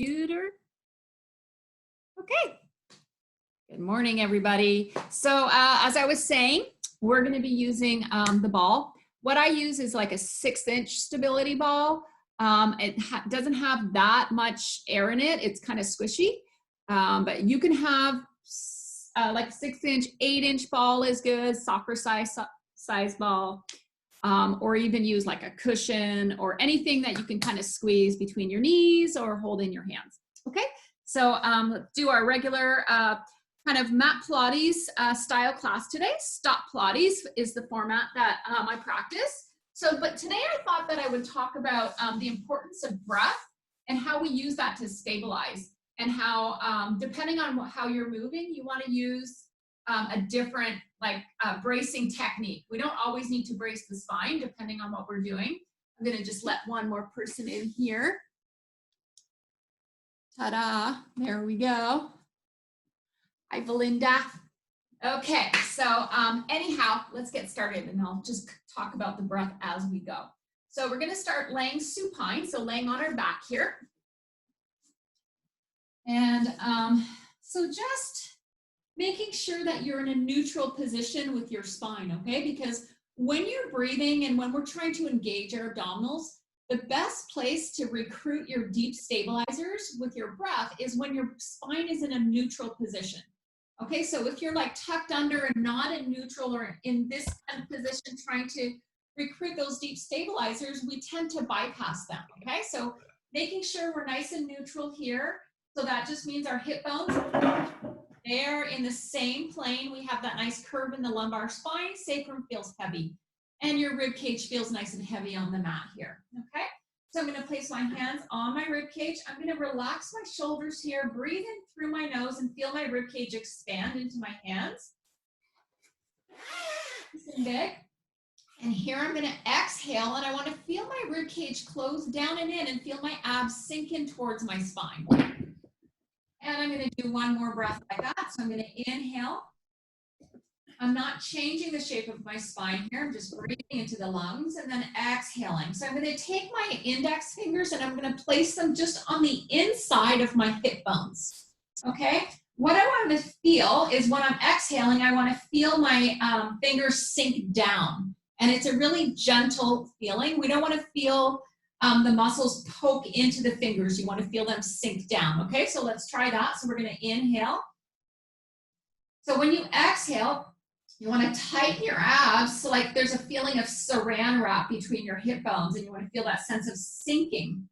computer. Okay. Good morning, everybody. So as I was saying, we're going to be using the ball. What I use is like a 6-inch stability ball. It doesn't have that much air in it. It's kind of squishy, but you can have like a 6-inch, 8-inch ball is good, soccer size ball, or even use like a cushion or anything that you can kind of squeeze between your knees or hold in your hands. Okay, so let's do our regular kind of mat Pilates style class today. Stop Pilates is the format that I practice. So, but today I thought that I would talk about the importance of breath and how we use that to stabilize, and how depending on how you're moving, you want to use a different bracing technique. We don't always need to brace the spine depending on what we're doing. I'm going to just let one more person in here. Ta-da, there we go. Hi, Belinda. Okay, so anyhow, let's get started and I'll just talk about the breath as we go. So we're going to start laying supine, so laying on our back here. And so just making sure that you're in a neutral position with your spine, okay? Because when you're breathing and when we're trying to engage our abdominals, the best place to recruit your deep stabilizers with your breath is when your spine is in a neutral position. Okay, so if you're like tucked under and not in neutral or in this kind of position trying to recruit those deep stabilizers, we tend to bypass them, okay? So making sure we're nice and neutral here. So that just means our hip bones, they're in the same plane. We have that nice curve in the lumbar spine. Sacrum feels heavy. And your rib cage feels nice and heavy on the mat here, okay? So I'm gonna place my hands on my rib cage. I'm gonna relax my shoulders here, breathe in through my nose and feel my rib cage expand into my hands. Nice and big. And here I'm gonna exhale, and I wanna feel my rib cage close down and in and feel my abs sink in towards my spine. And I'm gonna do one more breath like that. So I'm gonna inhale. I'm not changing the shape of my spine here. I'm just breathing into the lungs and then exhaling. So I'm going to take my index fingers and I'm going to place them just on the inside of my hip bones. Okay? What I want to feel is when I'm exhaling, I want to feel my fingers sink down. And it's a really gentle feeling. We don't want to feel the muscles poke into the fingers. You want to feel them sink down. Okay? So let's try that. So we're going to inhale. So when you exhale, you want to tighten your abs, so like there's a feeling of saran wrap between your hip bones, and you want to feel that sense of sinking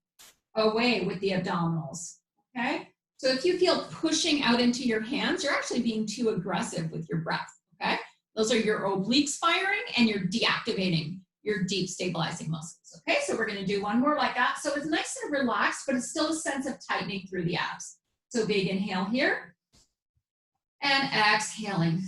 away with the abdominals, okay? So if you feel pushing out into your hands, you're actually being too aggressive with your breath, okay? Those are your obliques firing, and you're deactivating your deep stabilizing muscles, okay? So we're going to do one more like that. So it's nice and relaxed, but it's still a sense of tightening through the abs. So big inhale here, and exhaling.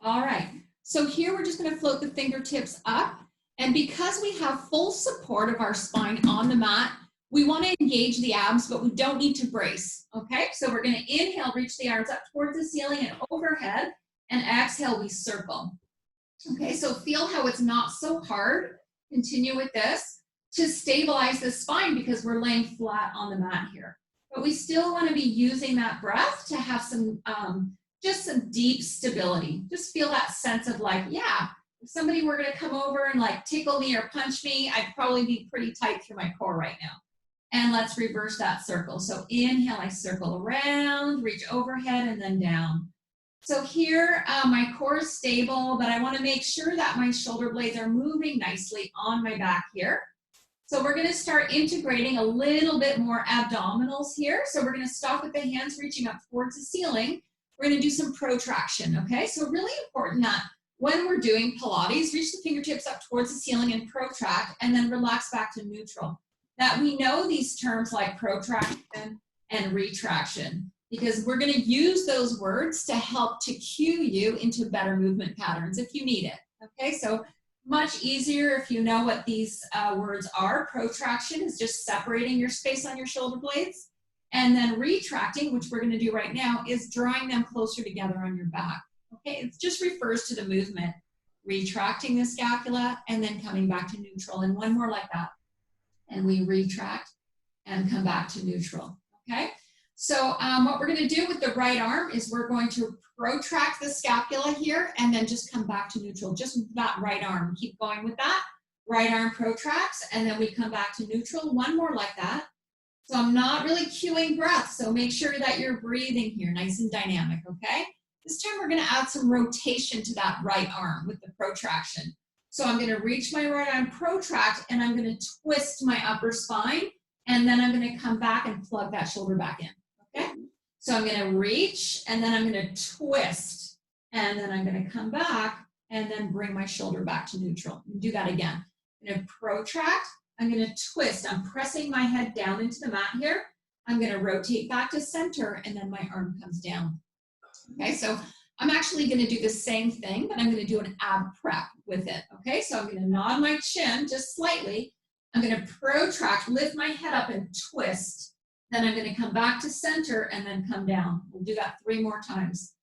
All right, so here we're just going to float the fingertips up, and because we have full support of our spine on the mat, we want to engage the abs, but we don't need to brace, okay? So we're going to inhale, reach the arms up towards the ceiling and overhead, and exhale, we circle. Okay, so feel how it's not so hard, continue with this, to stabilize the spine because we're laying flat on the mat here. But we still want to be using that breath to have some just some deep stability. Just feel that sense of like, yeah, if somebody were gonna come over and like tickle me or punch me, I'd probably be pretty tight through my core right now. And let's reverse that circle. So inhale, I circle around, reach overhead and then down. So here, my core is stable, but I wanna make sure that my shoulder blades are moving nicely on my back here. So we're gonna start integrating a little bit more abdominals here. So we're gonna stop with the hands reaching up towards the ceiling. We're going to do some protraction, okay? So really important that when we're doing Pilates, reach the fingertips up towards the ceiling and protract, and then relax back to neutral. That we know these terms like protraction and retraction, because we're going to use those words to help to cue you into better movement patterns if you need it, okay? So much easier if you know what these words are. Protraction is just separating your space on your shoulder blades. And then retracting, which we're going to do right now, is drawing them closer together on your back. Okay, it just refers to the movement, retracting the scapula and then coming back to neutral. And one more like that. And we retract and come back to neutral, okay? So what we're gonna do with the right arm is we're going to protract the scapula here and then just come back to neutral, just that right arm. Keep going with that. Right arm protracts and then we come back to neutral. One more like that. So I'm not really cueing breath, so make sure that you're breathing here, nice and dynamic, okay? This time we're gonna add some rotation to that right arm with the protraction. So I'm gonna reach my right arm, protract, and I'm gonna twist my upper spine, and then I'm gonna come back and plug that shoulder back in, okay? So I'm gonna reach, and then I'm gonna twist, and then I'm gonna come back, and then bring my shoulder back to neutral. Do that again. I'm gonna protract, I'm gonna twist, I'm pressing my head down into the mat here. I'm gonna rotate back to center, and then my arm comes down. Okay, so I'm actually gonna do the same thing, but I'm gonna do an ab prep with it, okay? So I'm gonna nod my chin just slightly. I'm gonna protract, lift my head up and twist. Then I'm gonna come back to center and then come down. We'll do that 3 more times.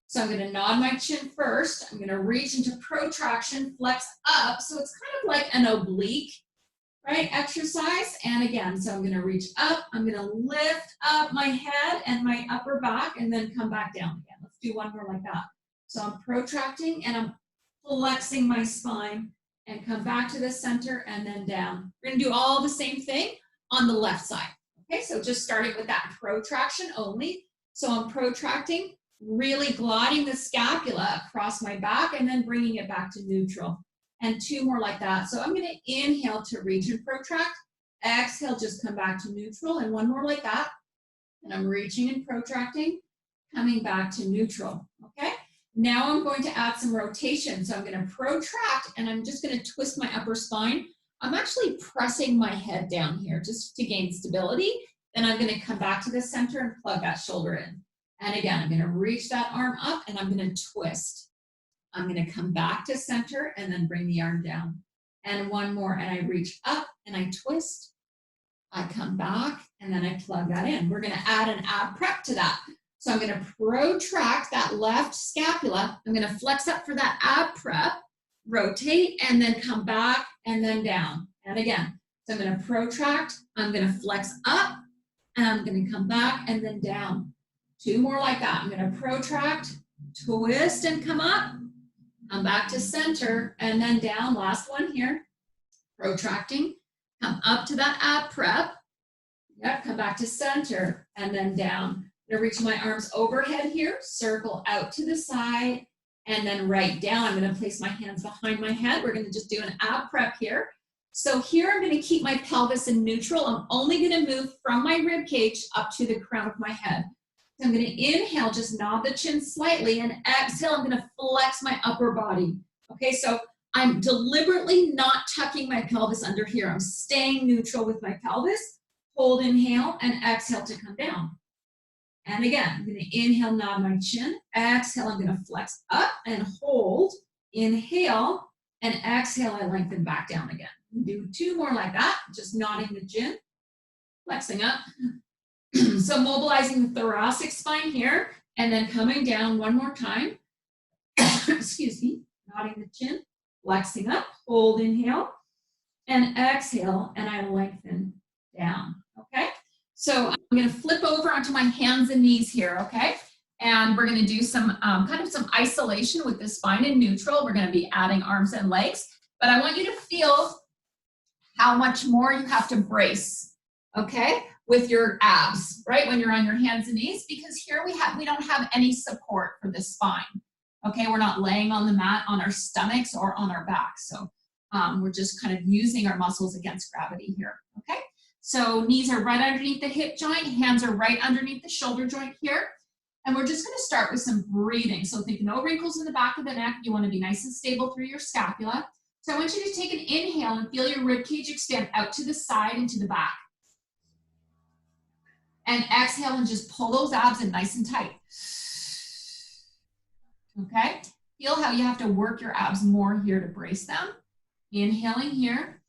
So I'm gonna nod my chin first. I'm gonna reach into protraction, flex up. So it's kind of like an oblique, right, exercise. And again, so I'm gonna reach up. I'm gonna lift up my head and my upper back and then come back down again. Let's do one more like that. So I'm protracting and I'm flexing my spine and come back to the center and then down. We're gonna do all the same thing on the left side. Okay, so just starting with that protraction only. So I'm protracting, really gliding the scapula across my back and then bringing it back to neutral. And 2 more like that. So I'm gonna inhale to reach and protract. Exhale, just come back to neutral. And 1 more like that. And I'm reaching and protracting, coming back to neutral, okay? Now I'm going to add some rotation. So I'm gonna protract and I'm just gonna twist my upper spine. I'm actually pressing my head down here just to gain stability. Then I'm gonna come back to the center and plug that shoulder in. And again, I'm gonna reach that arm up and I'm gonna twist. I'm gonna come back to center and then bring the arm down. And 1 more, and I reach up and I twist. I come back and then I plug that in. We're gonna add an ab prep to that. So I'm gonna protract that left scapula. I'm gonna flex up for that ab prep, rotate, and then come back and then down. And again, so I'm gonna protract, I'm gonna flex up, and I'm gonna come back and then down. 2 more like that. I'm gonna protract, twist and come up, come back to center, and then down. Last one here, protracting, come up to that ab prep, yep, come back to center, and then down. I'm gonna reach my arms overhead here, circle out to the side, and then right down. I'm gonna place my hands behind my head. We're gonna just do an ab prep here. So here I'm gonna keep my pelvis in neutral. I'm only gonna move from my rib cage up to the crown of my head. So I'm gonna inhale, just nod the chin slightly, and exhale, I'm gonna flex my upper body. Okay, so I'm deliberately not tucking my pelvis under here. I'm staying neutral with my pelvis. Hold, inhale, and exhale to come down. And again, I'm gonna inhale, nod my chin. Exhale, I'm gonna flex up and hold. Inhale, and exhale, I lengthen back down again. Do 2 more like that, just nodding the chin, flexing up. So mobilizing the thoracic spine here, and then coming down 1 more time. Excuse me, nodding the chin, flexing up, hold, inhale, and exhale, and I lengthen down, okay? So I'm gonna flip over onto my hands and knees here, okay? And we're gonna do some kind of some isolation with the spine in neutral. We're gonna be adding arms and legs, but I want you to feel how much more you have to brace, okay? With your abs, right? When you're on your hands and knees, because here we don't have any support for the spine. Okay, we're not laying on the mat on our stomachs or on our backs. So we're just kind of using our muscles against gravity here, okay? So knees are right underneath the hip joint, hands are right underneath the shoulder joint here. And we're just gonna start with some breathing. So think no wrinkles in the back of the neck. You wanna be nice and stable through your scapula. So I want you to take an inhale and feel your rib cage expand out to the side and to the back. And exhale and just pull those abs in nice and tight. Okay? Feel how you have to work your abs more here to brace them. Inhaling here.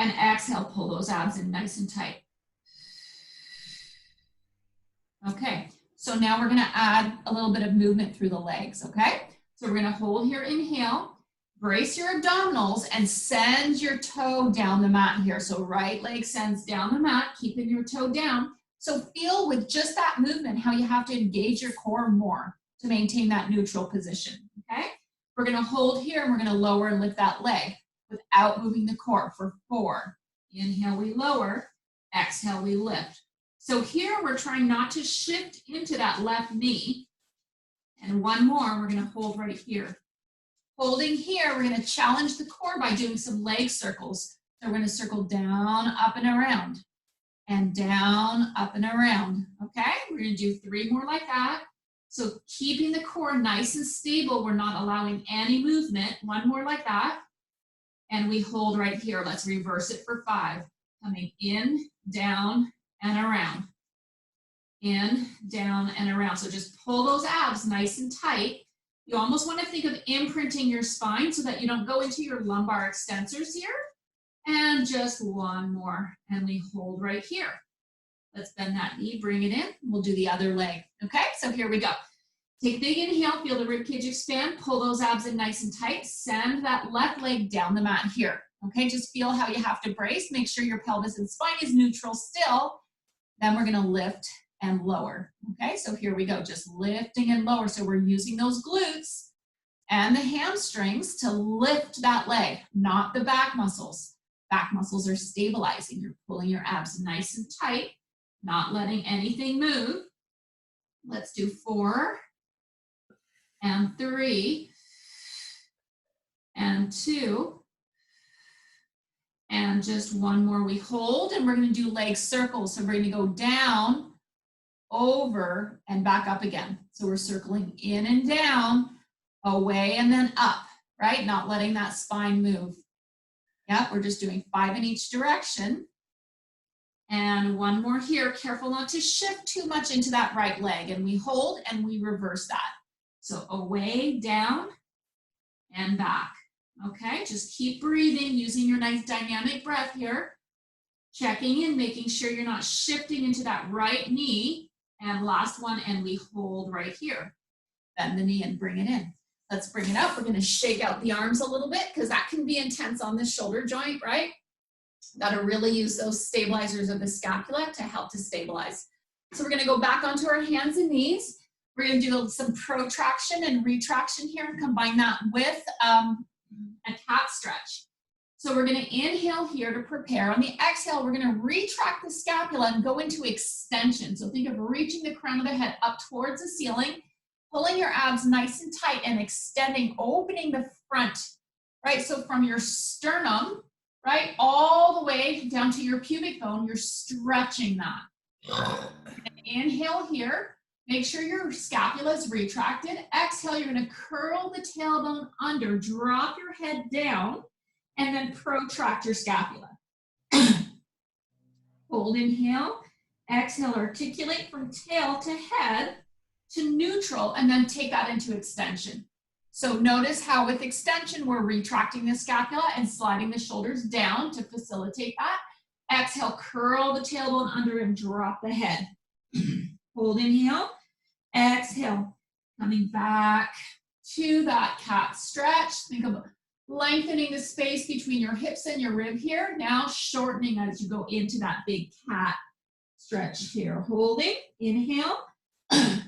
And exhale, pull those abs in nice and tight. Okay, so now we're gonna add a little bit of movement through the legs, okay? So we're gonna hold here, inhale. brace your abdominals and send your toe down the mat here. So right leg sends down the mat, keeping your toe down. So feel with just that movement how you have to engage your core more to maintain that neutral position, okay? We're gonna hold here and we're gonna lower and lift that leg without moving the core for 4. Inhale, we lower. Exhale, we lift. So here we're trying not to shift into that left knee. And one more, we're gonna hold right here. Holding here, we're gonna challenge the core by doing some leg circles. So we're gonna circle down, up and around, and down, up and around, okay? We're gonna do 3 more like that. So keeping the core nice and stable, we're not allowing any movement. 1 more like that. And we hold right here. Let's reverse it for 5. Coming in, down, and around. In, down, and around. So just pull those abs nice and tight. You almost want to think of imprinting your spine so that you don't go into your lumbar extensors here. And just 1 more. And we hold right here. Let's bend that knee, bring it in. We'll do the other leg. Okay, so here we go. Take a big inhale, feel the ribcage expand, pull those abs in nice and tight, send that left leg down the mat here. Okay, just feel how you have to brace, make sure your pelvis and spine is neutral still. Then we're gonna lift and lower. Okay, so here we go, just lifting and lower. So we're using those glutes and the hamstrings to lift that leg, not the back muscles. Back muscles are stabilizing. You're pulling your abs nice and tight, not letting anything move. Let's do 4 and 3 and 2 and just 1 more. We hold and we're going to do leg circles. So we're going to go down, over, and back up again. So we're circling in and down, away and then up, right? Not letting that spine move. Yep, we're just doing 5 in each direction. And 1 more here. Careful not to shift too much into that right leg. And we hold and we reverse that. So away, down, and back. Okay, just keep breathing, using your nice dynamic breath here. Checking in, making sure you're not shifting into that right knee. And last one, and we hold right here. Bend the knee and bring it in. Let's bring it up. We're gonna shake out the arms a little bit because that can be intense on the shoulder joint, right? Gotta really use those stabilizers of the scapula to help to stabilize. So we're gonna go back onto our hands and knees. We're gonna do some protraction and retraction here and combine that with a cat stretch. So we're gonna inhale here to prepare. On the exhale, we're gonna retract the scapula and go into extension. So think of reaching the crown of the head up towards the ceiling, pulling your abs nice and tight and extending, opening the front, right? So from your sternum, right, all the way down to your pubic bone, you're stretching that. Inhale here. Make sure your scapula is retracted. Exhale, you're gonna curl the tailbone under, drop your head down, and then protract your scapula. Hold inhale. Exhale, articulate from tail to head to neutral, and then take that into extension. So notice how with extension, we're retracting the scapula and sliding the shoulders down to facilitate that. Exhale, curl the tailbone under and drop the head. Hold inhale. Exhale, coming back to that cat stretch. Think of lengthening the space between your hips and your rib here. Now shortening as you go into that big cat stretch here. Holding, inhale,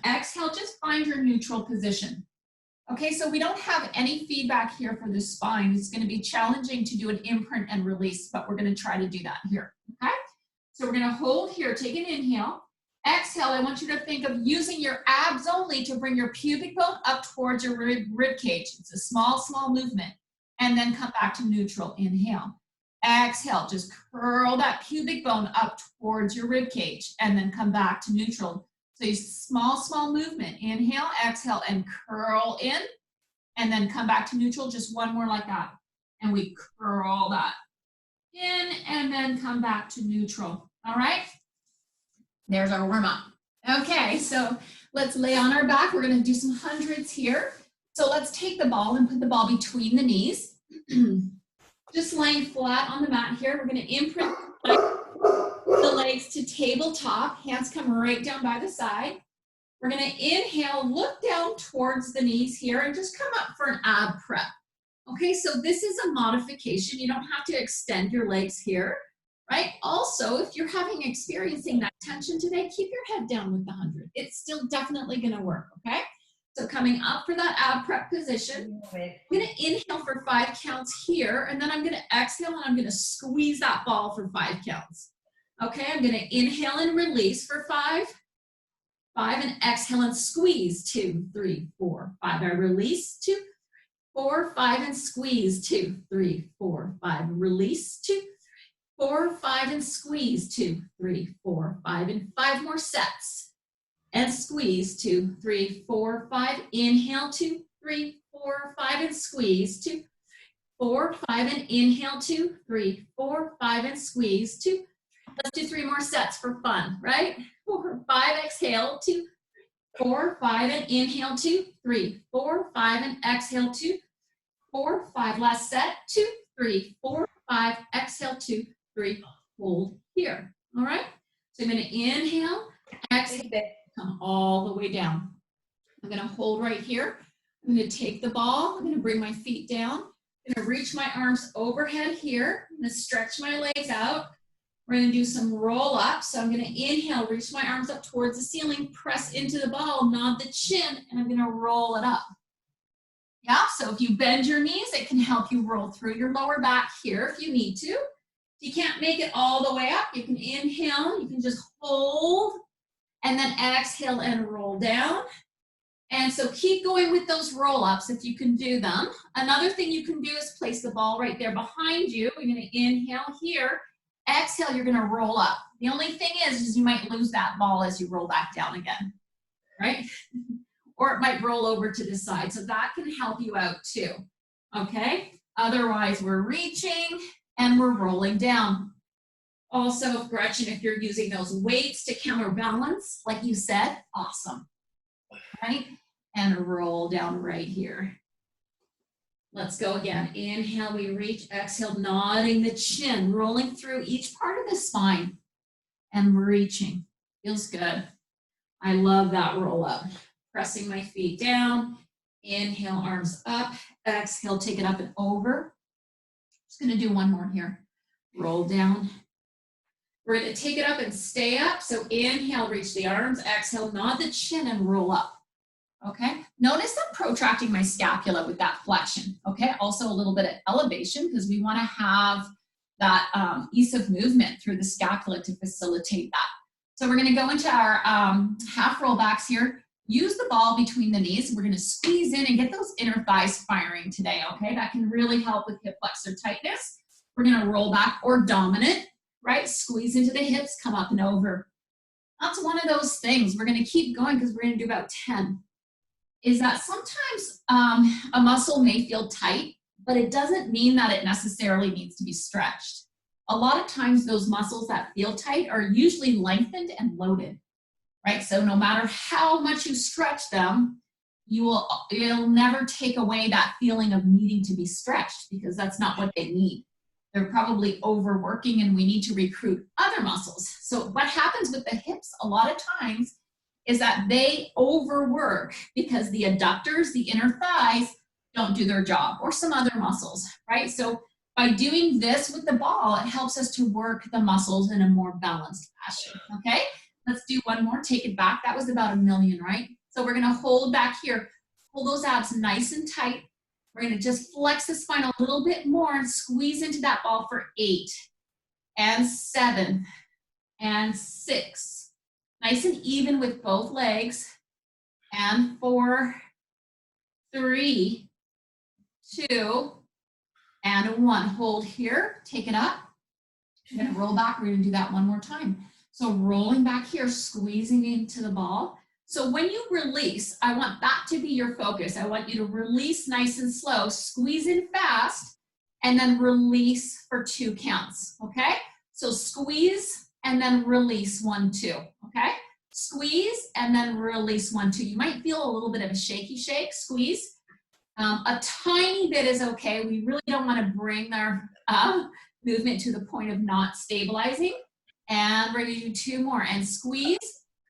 exhale, just find your neutral position. Okay, so we don't have any feedback here for the spine. It's going to be challenging to do an imprint and release, but we're going to try to do that here, okay? So we're going to hold here, take an inhale. Exhale, I want you to think of using your abs only to bring your pubic bone up towards your rib cage. It's a small, small movement. And then come back to neutral. Inhale. Exhale, just curl that pubic bone up towards your rib cage and then come back to neutral. So you small, small movement. Inhale, exhale, and curl in. And then come back to neutral. Just 1 more like that. And we curl that in and then come back to neutral. All right? There's our warm up. Okay, so let's lay on our back. We're gonna do some hundreds here. So let's take the ball and put the ball between the knees. Just laying flat on the mat here. We're gonna imprint the legs to tabletop. Hands come right down by the side. We're gonna inhale, look down towards the knees here and just come up for an ab prep. Okay, so this is a modification. You don't have to extend your legs here, right? Also, if you're experiencing that tension today, keep your head down with the 100. It's still definitely gonna work, okay? So coming up for that ab prep position, I'm gonna inhale for 5 counts here, and then I'm gonna exhale and I'm gonna squeeze that ball for 5 counts. Okay, I'm gonna inhale and release for 5, 5, and exhale and squeeze, 2, 3, 4, 5. I release, 2, 4, 5, and squeeze, 2, 3, 4, 5. Release, 2, 4, 5, and squeeze, 2, 3, 4, 5, and 5 more sets. And squeeze, 2, 3, 4, 5. Inhale, 2, 3, 4, 5, and squeeze, 2, 4, 5, and inhale, 2, 3, 4, 5, and squeeze, 2. Let's do 3 more sets for fun, right? 4, 5, exhale, 2, 4, 5, and inhale, 2, 3, 4, 5, and exhale, 2, 4, 5. Last set, 2, 3, 4, 5. Exhale, 2, 3. Hold here. All right. So I'm going to inhale, exhale, come all the way down. I'm going to hold right here. I'm going to take the ball. I'm going to bring my feet down. I'm going to reach my arms overhead here. I'm going to stretch my legs out. We're going to do some roll ups. So I'm going to inhale, reach my arms up towards the ceiling, press into the ball, nod the chin, and I'm going to roll it up. Yeah, so if you bend your knees, it can help you roll through your lower back here if you need to. If you can't make it all the way up, you can inhale, you can just hold, and then exhale and roll down. And so keep going with those roll-ups if you can do them. Another thing you can do is place the ball right there behind you. You're gonna inhale here, exhale, you're gonna roll up. The only thing is you might lose that ball as you roll back down again, right? Or it might roll over to the side. So that can help you out too, okay? Otherwise, we're reaching and we're rolling down. Also, Gretchen, if you're using those weights to counterbalance, like you said, awesome, right? And roll down right here. Let's go again. Inhale, we reach, exhale, nodding the chin, rolling through each part of the spine and reaching. Feels good. I love that roll up. Pressing my feet down, inhale, arms up, exhale, take it up and over. Just gonna do one more here. Roll down. We're gonna take it up and stay up. So inhale, reach the arms, exhale, nod the chin and roll up. Okay, notice I'm protracting my scapula with that flexion. Okay, also a little bit of elevation because we wanna have that ease of movement through the scapula to facilitate that. So we're gonna go into our half rollbacks here. Use the ball between the knees. We're gonna squeeze in and get those inner thighs firing today, okay? That can really help with hip flexor tightness. We're gonna roll back or dominant, right? Squeeze into the hips, come up and over. That's one of those things. We're gonna keep going because we're gonna do about 10. Is that sometimes a muscle may feel tight, but it doesn't mean that it necessarily needs to be stretched. A lot of times those muscles that feel tight are usually lengthened and loaded, right? So no matter how much you stretch them, it'll never take away that feeling of needing to be stretched because that's not what they need. They're probably overworking and we need to recruit other muscles. So what happens with the hips a lot of times is that they overwork because the adductors, the inner thighs, don't do their job, or some other muscles, right? So by doing this with the ball, it helps us to work the muscles in a more balanced fashion, okay? Let's do one more, take it back. That was about 1 million, right? So we're gonna hold back here. Hold those abs nice and tight. We're gonna just flex the spine a little bit more and squeeze into that ball for 8 and 7 and 6. Nice and even with both legs. And 4, 3, 2, and 1. Hold here, take it up. You're gonna roll back, we're gonna do that one more time. So rolling back here, squeezing into the ball. So when you release, I want that to be your focus. I want you to release nice and slow, squeeze in fast, and then release for 2 counts, okay? So squeeze and then release 1, 2, okay? Squeeze and then release 1, 2. You might feel a little bit of a shaky shake, squeeze. A tiny bit is okay. We really don't want to bring our movement to the point of not stabilizing. And we're gonna do 2 more and squeeze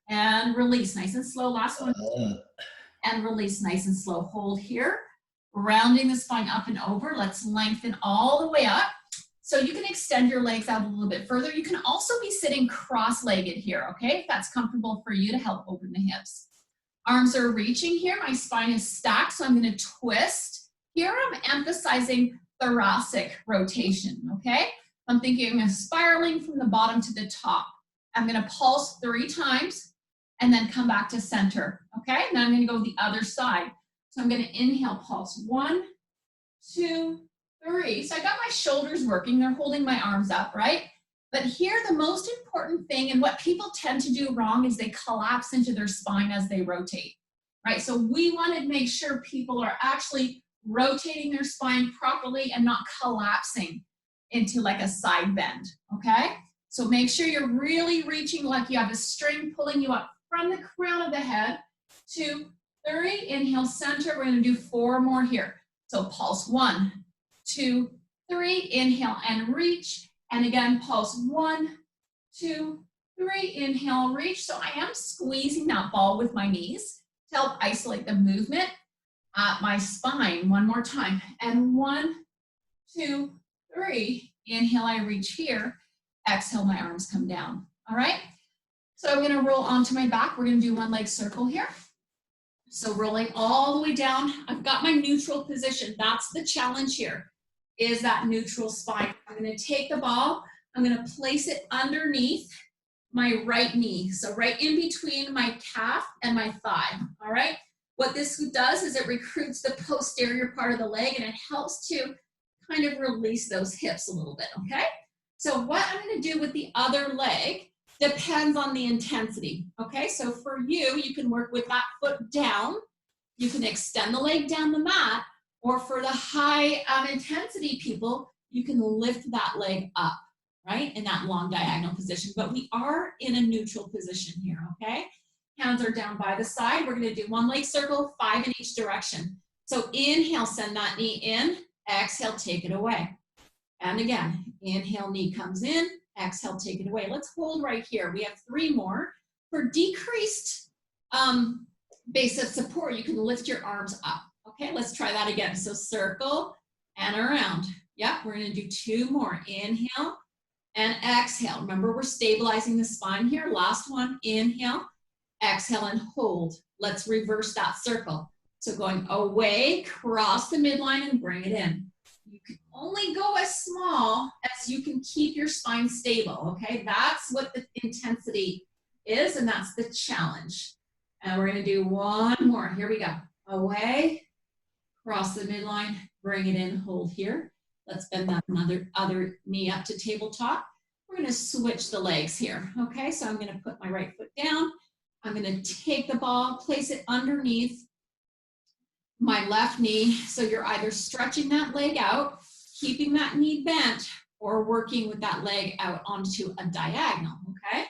and release nice and slow. Last one. And release nice and slow. Hold here. rounding the spine up and over. Let's lengthen all the way up. So you can extend your legs out a little bit further. You can also be sitting cross-legged here, okay? If that's comfortable for you to help open the hips. Arms are reaching here. My spine is stacked, so I'm going to twist. Here I'm emphasizing thoracic rotation, okay? I'm thinking of spiraling from the bottom to the top. I'm going to pulse 3 times and then come back to center, okay? Now I'm going to go the other side. So I'm going to inhale, pulse 1, 2, 3. So I got my shoulders working. They're holding my arms up, right? But here, the most important thing, and what people tend to do wrong, is they collapse into their spine as they rotate, right? So we want to make sure people are actually rotating their spine properly and not collapsing into like a side bend, okay? So make sure you're really reaching like you have a string pulling you up from the crown of the head. 2, 3, inhale, center. We're going to do 4 more here. So pulse 1, 2, 3, inhale and reach. And again, pulse 1, 2, 3, inhale, reach. So I am squeezing that ball with my knees to help isolate the movement at my spine. One more time. And 1, 2, 3, inhale, I reach here. Exhale, my arms come down. All right. So I'm going to roll onto my back. We're going to do 1 leg circle here. So rolling all the way down. I've got my neutral position. That's the challenge here, is that neutral spine. I'm going to take the ball. I'm going to place it underneath my right knee. So right in between my calf and my thigh. All right. What this does is it recruits the posterior part of the leg, and it helps to kind of release those hips a little bit. Okay. So what I'm going to do with the other leg depends on the intensity, okay? So for you, you can work with that foot down. You can extend the leg down the mat, or for the high intensity people, you can lift that leg up, right? In that long diagonal position. But we are in a neutral position here, okay? Hands are down by the side. We're gonna do 1 leg circle, 5 in each direction. So inhale, send that knee in. Exhale, take it away. And again, inhale, knee comes in. Exhale, take it away. Let's hold right here. We have 3 more. For decreased base of support, you can lift your arms up. Okay, let's try that again. So circle and around. Yep, we're going to do 2 more. Inhale and exhale. Remember, we're stabilizing the spine here. Last one, inhale, exhale, and hold. Let's reverse that circle. So going away, cross the midline, and bring it in. You can only go as small as you can keep your spine stable, okay? That's what the intensity is, and that's the challenge. And we're gonna do 1 more. Here we go. Away, cross the midline, bring it in, hold here. Let's bend that other knee up to tabletop. We're gonna switch the legs here, okay? So I'm gonna put my right foot down. I'm gonna take the ball, place it underneath my left knee. So you're either stretching that leg out, keeping that knee bent, or working with that leg out onto a diagonal, okay?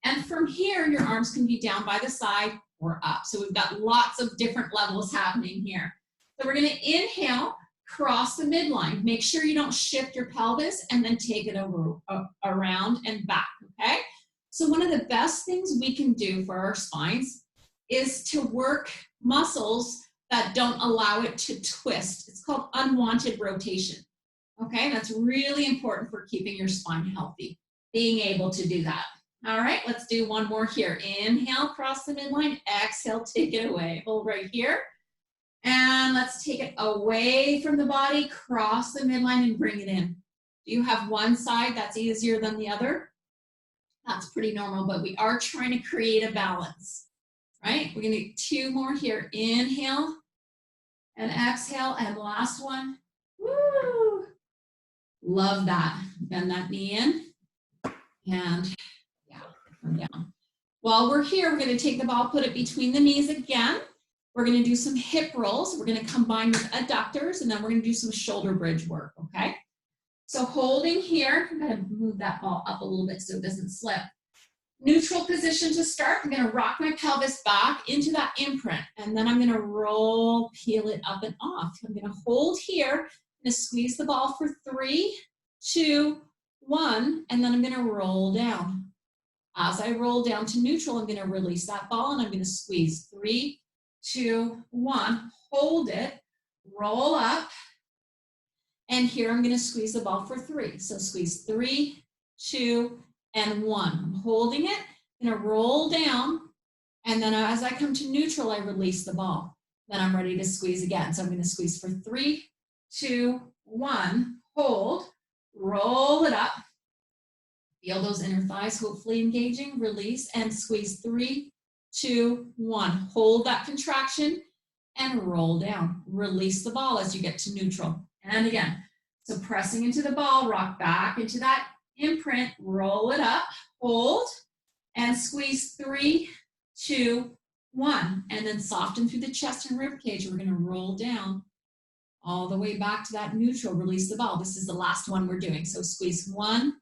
And from here, your arms can be down by the side or up. So we've got lots of different levels happening here. So we're gonna inhale, cross the midline. Make sure you don't shift your pelvis, and then take it over, around and back, okay? So one of the best things we can do for our spines is to work muscles that don't allow it to twist. It's called unwanted rotation, okay? That's really important for keeping your spine healthy, being able to do that. All right, let's do 1 more here. Inhale, cross the midline. Exhale, take it away. Hold right here. And let's take it away from the body, cross the midline, and bring it in. Do you have one side that's easier than the other? That's pretty normal, but we are trying to create a balance, right? We're gonna do 2 more here. Inhale and exhale, and last one. Woo! Love that. Bend that knee in, and yeah, come down. While we're here, we're gonna take the ball, put it between the knees again. We're gonna do some hip rolls. We're gonna combine with adductors, and then we're gonna do some shoulder bridge work, okay? So holding here, I'm gonna move that ball up a little bit so it doesn't slip. Neutral position to start. I'm gonna rock my pelvis back into that imprint, and then I'm gonna roll, peel it up and off. I'm gonna hold here, I'm gonna squeeze the ball for 3, 2, 1, and then I'm gonna roll down. As I roll down to neutral, I'm gonna release that ball, and I'm gonna squeeze 3, 2, 1, hold it, roll up. And here I'm going to squeeze the ball for 3. So squeeze 3, 2, and 1. I'm holding it. I'm going to roll down. And then as I come to neutral, I release the ball. Then I'm ready to squeeze again. So I'm going to squeeze for 3, 2, 1. Hold. Roll it up. Feel those inner thighs hopefully engaging. Release and squeeze 3, 2, 1. Hold that contraction and roll down. Release the ball as you get to neutral. And again, so pressing into the ball, rock back into that imprint, roll it up, hold, and squeeze 3, 2, 1. And then soften through the chest and rib cage. We're going to roll down all the way back to that neutral. Release the ball. This is the last one we're doing. So squeeze 1,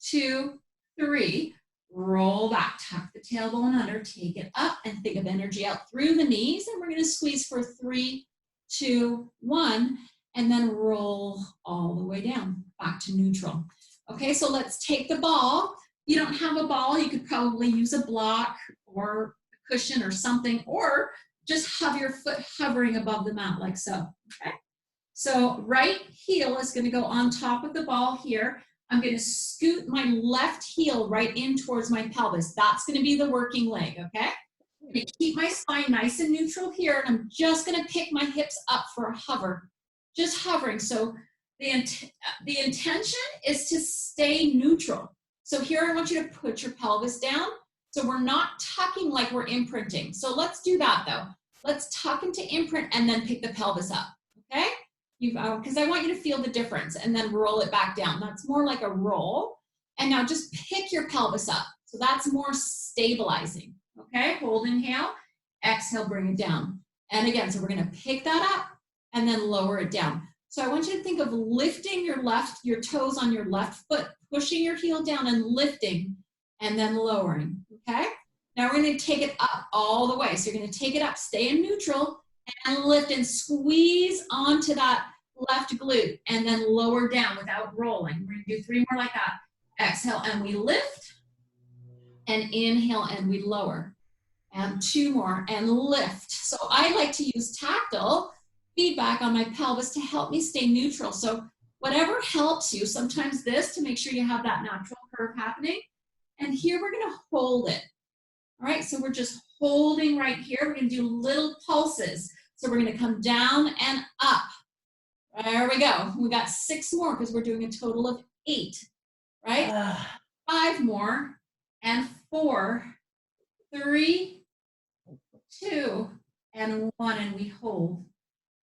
2, 3. Roll back, tuck the tailbone under, take it up, and think of energy out through the knees. And we're going to squeeze for 3, 2, 1, and then roll all the way down, back to neutral. Okay, so let's take the ball. If you don't have a ball, you could probably use a block or a cushion or something, or just have your foot hovering above the mat like so. Okay, so right heel is going to go on top of the ball here. I'm going to scoot my left heel right in towards my pelvis. That's going to be the working leg, okay? I'm going to keep my spine nice and neutral here, and I'm just going to pick my hips up for a hover. Just hovering. So the intention is to stay neutral. So here I want you to put your pelvis down. So we're not tucking like we're imprinting. So let's do that though. Let's tuck into imprint and then pick the pelvis up, okay? Because I want you to feel the difference, and then roll it back down. That's more like a roll. And now just pick your pelvis up. So that's more stabilizing, okay? Hold, inhale, exhale, bring it down. And again, so we're gonna pick that up and then lower it down. So I want you to think of lifting your toes on your left foot, pushing your heel down and lifting, and then lowering, okay? Now we're gonna take it up all the way. So you're gonna take it up, stay in neutral, and lift and squeeze onto that left glute, and then lower down without rolling. We're gonna do 3 more like that. Exhale, and we lift, and inhale, and we lower. And 2 more, and lift. So I like to use tactile feedback on my pelvis to help me stay neutral. So whatever helps you, sometimes this to make sure you have that natural curve happening. And here we're gonna hold it. All right, so we're just holding right here. We're gonna do little pulses. So we're gonna come down and up. There we go. We got 6 more because we're doing a total of 8, right? 5 more, and 4, 3, 2, and 1, and we hold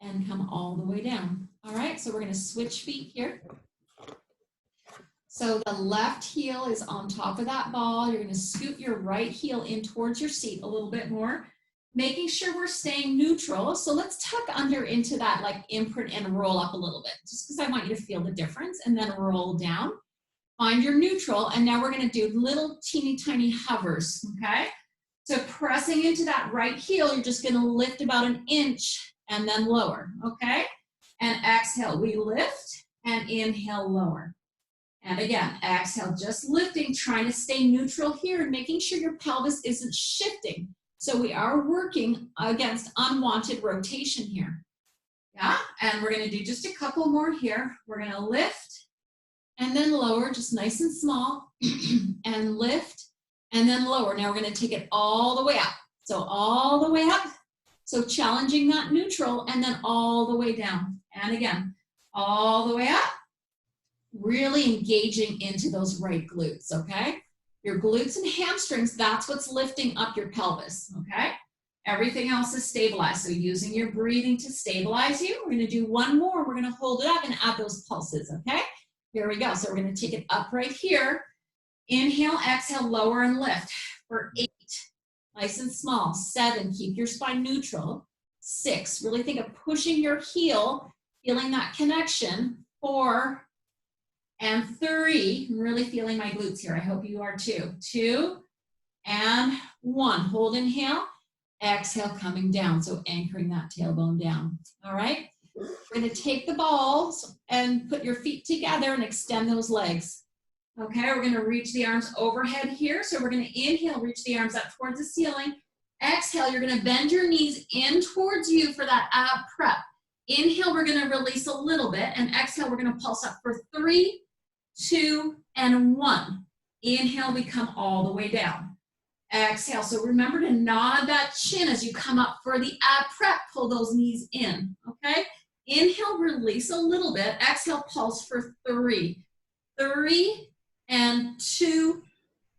and come all the way down. All right, so we're gonna switch feet here. So the left heel is on top of that ball. You're gonna scoot your right heel in towards your seat a little bit more, making sure we're staying neutral. So let's tuck under into that like imprint and roll up a little bit, just because I want you to feel the difference, and then roll down. Find your neutral, and now we're gonna do little teeny tiny hovers, okay? So pressing into that right heel, you're just gonna lift about 1 inch and then lower, okay? And exhale, we lift, and inhale, lower. And again, exhale, just lifting, trying to stay neutral here and making sure your pelvis isn't shifting. So we are working against unwanted rotation here. Yeah, and we're gonna do just a couple more here. We're gonna lift and then lower, just nice and small, and lift and then lower. Now we're gonna take it all the way up. So all the way up. So challenging that neutral, and then all the way down. And again, all the way up. Really engaging into those right glutes, okay? Your glutes and hamstrings, that's what's lifting up your pelvis, okay? Everything else is stabilized. So using your breathing to stabilize you. We're gonna do 1 more. We're gonna hold it up and add those pulses, okay? Here we go. So we're gonna take it up right here. Inhale, exhale, lower and lift for 8. Nice and small. 7, keep your spine neutral. 6, really think of pushing your heel, feeling that connection. 4, and 3, I'm really feeling my glutes here. I hope you are too. 2, and 1. Hold, inhale, exhale, coming down. So anchoring that tailbone down. All right. We're going to take the balls and put your feet together and extend those legs. Okay, we're going to reach the arms overhead here. So we're going to inhale, reach the arms up towards the ceiling. Exhale, you're going to bend your knees in towards you for that ab prep. Inhale, we're gonna release a little bit, and exhale, we're gonna pulse up for 3, 2, and 1. Inhale, we come all the way down. Exhale, so remember to nod that chin as you come up for the ab prep, pull those knees in, okay? Inhale, release a little bit. Exhale, pulse for 3, 3, and 2,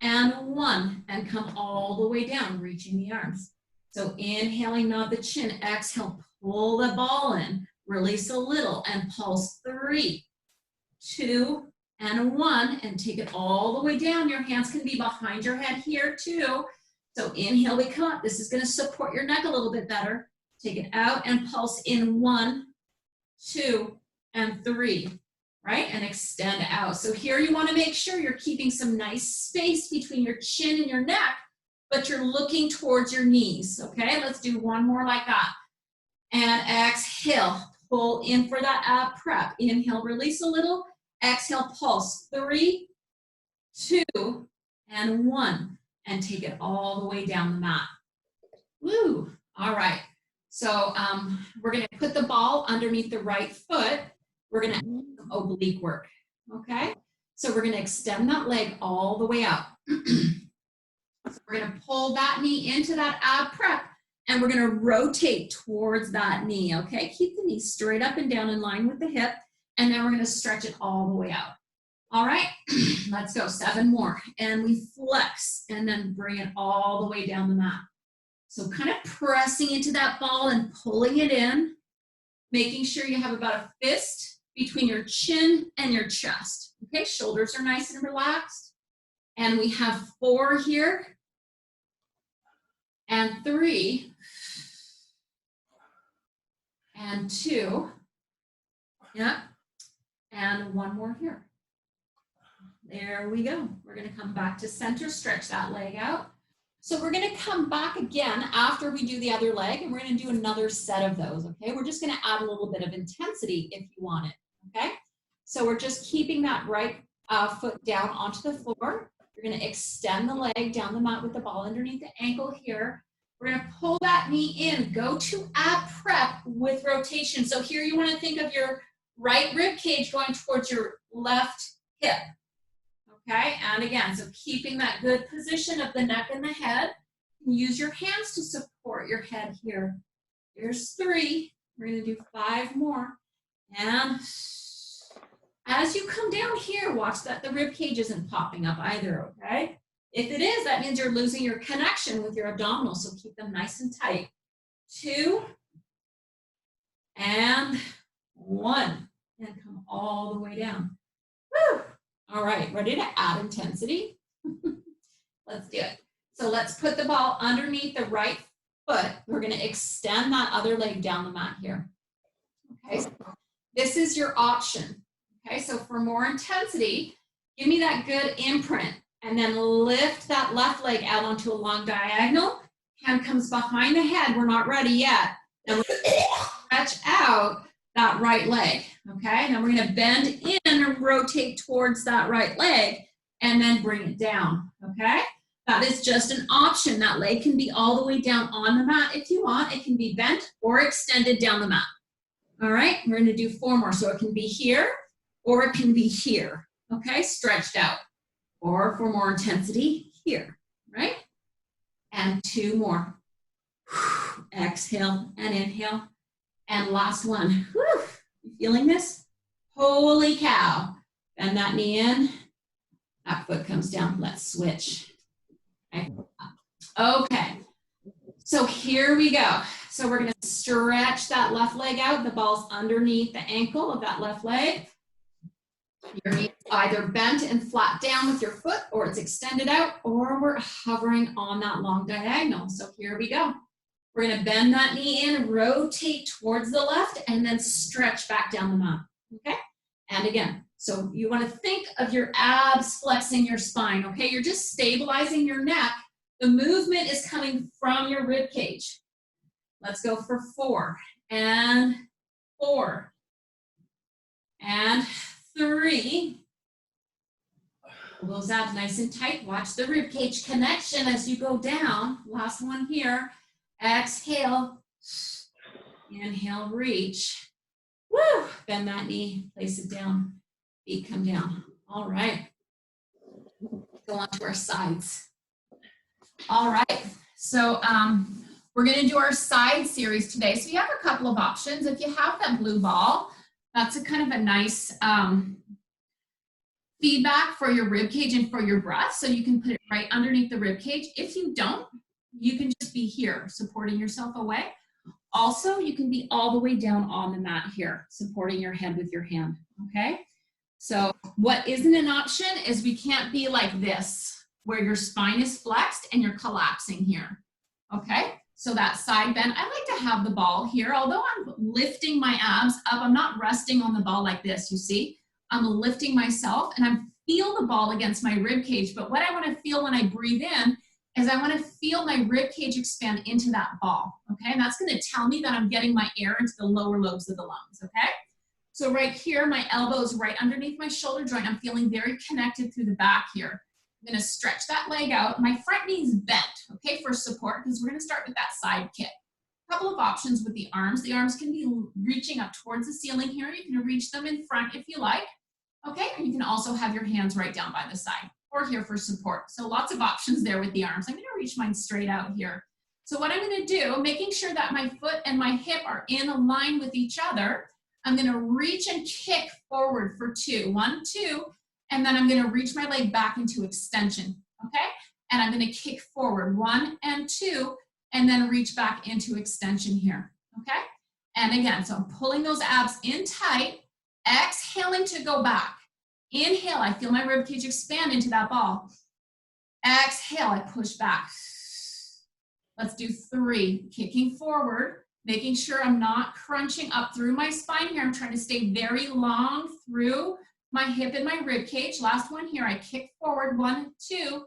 and 1, and come all the way down, reaching the arms. So inhaling, nod the chin. Exhale, pull the ball in, release a little, and pulse 3, 2, and 1, and take it all the way down. Your hands can be behind your head here too. So inhale, we come up. This is gonna support your neck a little bit better. Take it out and pulse in 1, 2, and 3, right? And extend out. So here you wanna make sure you're keeping some nice space between your chin and your neck, but you're looking towards your knees, okay? Let's do one more like that. And exhale, pull in for that ab prep. Inhale, release a little. Exhale, pulse 3, 2, and 1, and take it all the way down the mat. Woo! All right. So we're going to put the ball underneath the right foot. We're going to do some oblique work. Okay. So we're going to extend that leg all the way out. So we're going to pull that knee into that ab prep, and we're going to rotate towards that knee. Okay. Keep the knee straight up and down in line with the hip. And then we're going to stretch it all the way out. All right, let's go, 7 more. And we flex and then bring it all the way down the mat. So kind of pressing into that ball and pulling it in, making sure you have about a fist between your chin and your chest. Okay, shoulders are nice and relaxed. And we have 4 here, and 3, and 2, yeah. And 1 more here. There we go. We're going to come back to center, stretch that leg out. So we're going to come back again after we do the other leg, and we're going to do another set of those, okay? We're just going to add a little bit of intensity if you want it, okay? So we're just keeping that right foot down onto the floor. You're going to extend the leg down the mat with the ball underneath the ankle here. We're going to pull that knee in, go to ab prep with rotation. So here you want to think of your right rib cage going towards your left hip, okay? And again, so keeping that good position of the neck and the head. Use your hands to support your head here. Here's 3. We're gonna do 5 more. And as you come down here, watch that the rib cage isn't popping up either, okay? If it is, that means you're losing your connection with your abdominals, so keep them nice and tight. 2, and 1. And come all the way down. Woo! All right, ready to add intensity? Let's do it. So let's put the ball underneath the right foot. We're going to extend that other leg down the mat here. Okay, so this is your option. Okay, so for more intensity, give me that good imprint, and then lift that left leg out onto a long diagonal. Hand comes behind the head. We're not ready yet. Then we're going to stretch out that right leg, okay? Now we're gonna bend in and rotate towards that right leg and then bring it down, okay? That is just an option. That leg can be all the way down on the mat if you want. It can be bent or extended down the mat. All right, we're gonna do 4 more. So it can be here or it can be here, okay? Stretched out. Or for more intensity, here, right? And 2 more. Exhale and inhale. And last one. Whew. You feeling this? Holy cow. Bend that knee in. That foot comes down. Let's switch. Okay. So here we go. So we're going to stretch that left leg out. The ball's underneath the ankle of that left leg. Your knee is either bent and flat down with your foot, or it's extended out, or we're hovering on that long diagonal. So here we go. We're going to bend that knee in, rotate towards the left, and then stretch back down the mat, okay? And again, so you want to think of your abs flexing your spine, okay? You're just stabilizing your neck. The movement is coming from your rib cage. Let's go for 4, and 4, and 3. Pull those abs nice and tight. Watch the rib cage connection as you go down. Last one here. Exhale, inhale, reach, Woo! Bend that knee, place it down, feet come down. All right. Go on to our sides. All right. So we're going to do our side series today. So you have a couple of options. If you have that blue ball, that's a kind of a nice feedback for your rib cage and for your breath. So you can put it right underneath the rib cage. If you don't, you can just be here, supporting yourself away. Also, you can be all the way down on the mat here, supporting your head with your hand, okay? So what isn't an option is we can't be like this, where your spine is flexed and you're collapsing here, okay? So that side bend, I like to have the ball here. Although I'm lifting my abs up, I'm not resting on the ball like this, you see? I'm lifting myself and I feel the ball against my rib cage. But what I want to feel when I breathe in is I want to feel my rib cage expand into that ball, okay? And that's going to tell me that I'm getting my air into the lower lobes of the lungs, okay? So right here, my elbow is right underneath my shoulder joint. I'm feeling very connected through the back here. I'm going to stretch that leg out. My front knee is bent, okay, for support, because we're going to start with that side kick. A couple of options with the arms. The arms can be reaching up towards the ceiling here. You can reach them in front if you like, okay? And you can also have your hands right down by the side or here for support. So lots of options there with the arms. I'm going to reach mine straight out here. So what I'm going to do, making sure that my foot and my hip are in a line with each other, I'm going to reach and kick forward for 2. 1, 2, and then I'm going to reach my leg back into extension, okay? And I'm going to kick forward 1 and 2, and then reach back into extension here, okay? And again, so I'm pulling those abs in tight, exhaling to go back. Inhale, I feel my rib cage expand into that ball. Exhale, I push back. Let's do 3, kicking forward, making sure I'm not crunching up through my spine here. I'm trying to stay very long through my hip and my rib cage. Last one here, I kick forward 1, 2,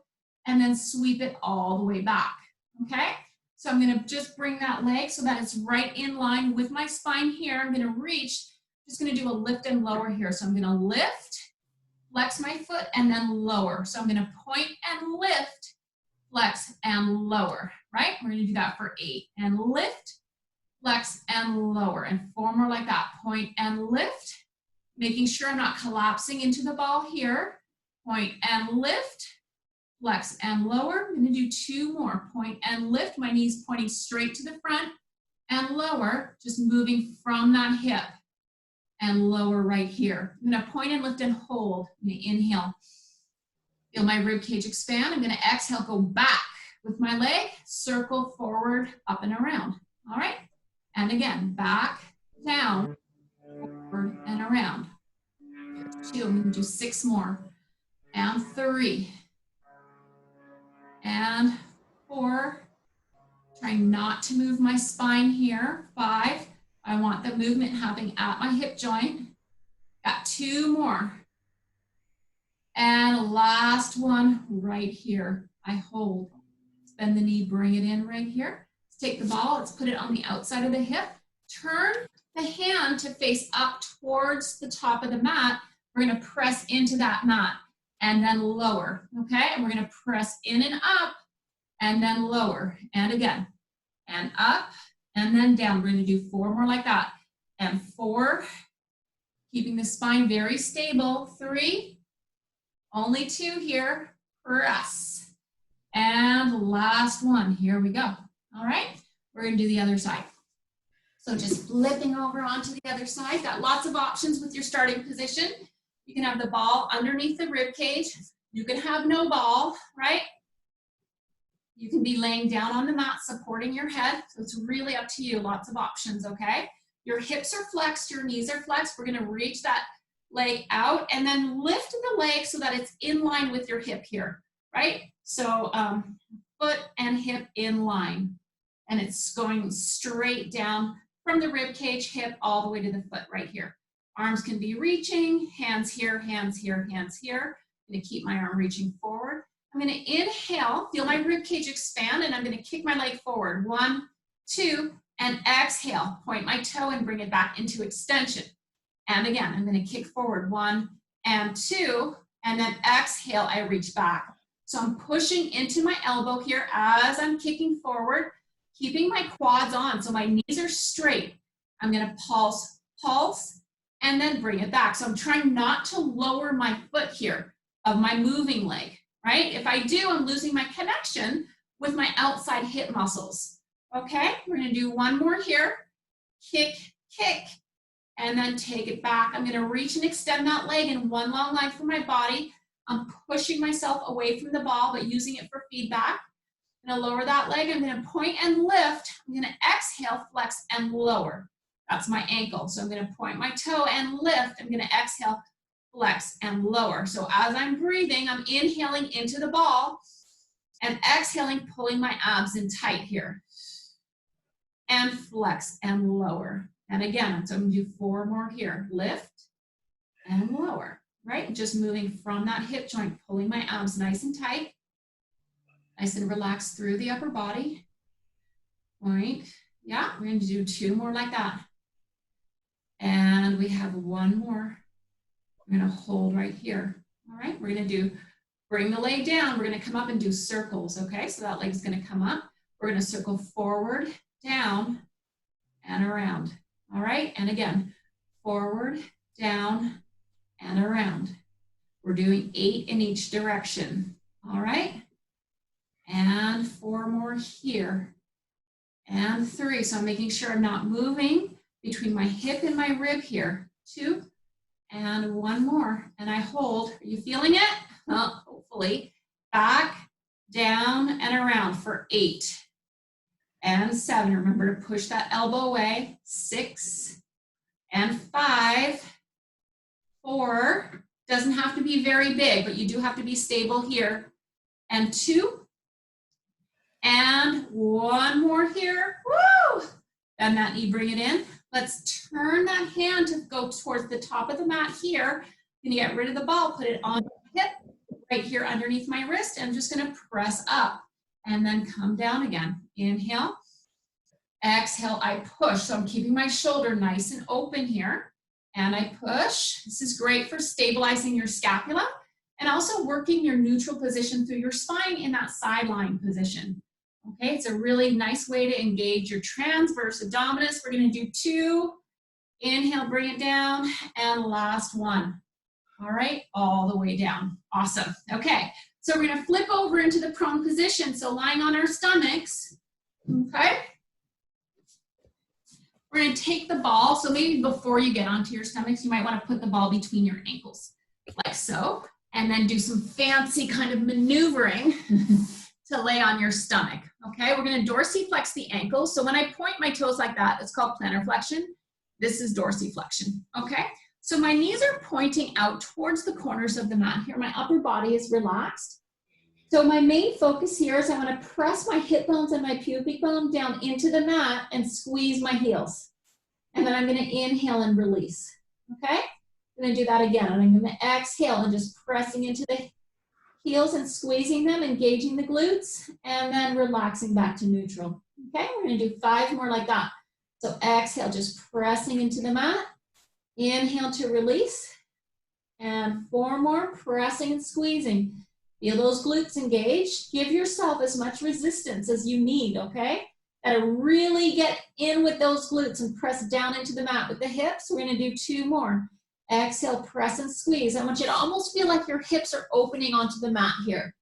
and then sweep it all the way back, okay? So I'm gonna just bring that leg so that it's right in line with my spine here. I'm gonna reach, just gonna do a lift and lower here. So I'm gonna lift, flex my foot, and then lower. So I'm gonna point and lift, flex and lower, right? We're gonna do that for 8. And lift, flex and lower. And 4 more like that. Point and lift, making sure I'm not collapsing into the ball here. Point and lift, flex and lower. I'm gonna do 2 more. Point and lift, my knees pointing straight to the front, and lower, just moving from that hip. And lower right here. I'm gonna point and lift and hold. I'm gonna inhale. Feel my rib cage expand. I'm gonna exhale, go back with my leg, circle forward, up and around. All right? And again, back, down, forward, and around. 2, I'm gonna do 6 more. And 3. And 4. Trying not to move my spine here. 5. I want the movement happening at my hip joint. Got 2 more. And last one right here. I hold. Bend the knee, bring it in right here. Let's take the ball, let's put it on the outside of the hip. Turn the hand to face up towards the top of the mat. We're gonna press into that mat and then lower, okay? And we're gonna press in and up and then lower. And again, and up and then down. We're gonna do 4 more like that. And 4, keeping the spine very stable. 3, only 2 here, press. And last one, here we go. All right, we're gonna do the other side. So just flipping over onto the other side. Got lots of options with your starting position. You can have the ball underneath the rib cage. You can have no ball, right? You can be laying down on the mat, supporting your head. So it's really up to you, lots of options, okay? Your hips are flexed, your knees are flexed. We're gonna reach that leg out and then lift the leg so that it's in line with your hip here, right? So foot and hip in line. And it's going straight down from the rib cage, hip, all the way to the foot right here. Arms can be reaching, hands here, hands here, hands here. I'm gonna keep my arm reaching forward. I'm gonna inhale, feel my rib cage expand, and I'm gonna kick my leg forward. 1, 2, and exhale. Point my toe and bring it back into extension. And again, I'm gonna kick forward. 1 and 2, and then exhale, I reach back. So I'm pushing into my elbow here as I'm kicking forward, keeping my quads on so my knees are straight. I'm gonna pulse, pulse, and then bring it back. So I'm trying not to lower my foot here of my moving leg, right? If I do, I'm losing my connection with my outside hip muscles. Okay, we're gonna do one more here. Kick, kick, and then take it back. I'm gonna reach and extend that leg in one long line for my body. I'm pushing myself away from the ball, but using it for feedback. I'm gonna lower that leg. I'm gonna point and lift. I'm gonna exhale, flex, and lower. That's my ankle. So I'm gonna point my toe and lift. I'm gonna exhale, flex, and lower. So as I'm breathing, I'm inhaling into the ball and exhaling, pulling my abs in tight here. And flex and lower. And again, so I'm gonna do 4 more here. Lift and lower, right? Just moving from that hip joint, pulling my abs nice and tight. Nice and relaxed through the upper body. Point. Yeah, we're gonna do 2 more like that. And we have 1 more. We're gonna hold right here. All right, we're gonna do, bring the leg down. We're gonna come up and do circles, okay? So that leg's gonna come up. We're gonna circle forward, down, and around. All right, and again, forward, down, and around. We're doing 8 in each direction. All right, and 4 more here, and 3. So I'm making sure I'm not moving between my hip and my rib here. 2, and 1 more, and I hold. Are you feeling it? Hopefully. Back, down, and around for 8. And 7, remember to push that elbow away. 6, and 5, 4, doesn't have to be very big, but you do have to be stable here. And 2, and 1 more here. Woo! Bend that knee, bring it in. Let's turn that hand to go towards the top of the mat here. I'm gonna get rid of the ball, put it on the hip, right here underneath my wrist. I'm just gonna press up and then come down again. Inhale, exhale, I push. So I'm keeping my shoulder nice and open here. And I push. This is great for stabilizing your scapula and also working your neutral position through your spine in that sideline position. Okay, it's a really nice way to engage your transverse abdominis. We're gonna do 2. Inhale, bring it down, and last 1. All right, all the way down. Awesome. Okay, so we're gonna flip over into the prone position. So lying on our stomachs, okay? We're gonna take the ball. So maybe before you get onto your stomachs, you might wanna put the ball between your ankles, like so, and then do some fancy kind of maneuvering to lay on your stomach, okay? We're gonna dorsiflex the ankles. So when I point my toes like that, it's called plantar flexion. This is dorsiflexion, okay? So my knees are pointing out towards the corners of the mat here. My upper body is relaxed. So my main focus here is I wanna press my hip bones and my pubic bone down into the mat and squeeze my heels. And then I'm gonna inhale and release, okay? I'm gonna do that again. And I'm gonna exhale and just pressing into the heels and squeezing them, engaging the glutes, and then relaxing back to neutral. Okay, we're gonna do 5 more like that. So exhale, just pressing into the mat. Inhale to release. And 4 more, pressing and squeezing. Feel those glutes engaged. Give yourself as much resistance as you need, okay? Gotta really get in with those glutes and press down into the mat with the hips. We're gonna do 2 more. Exhale, press and squeeze. I want you to almost feel like your hips are opening onto the mat here.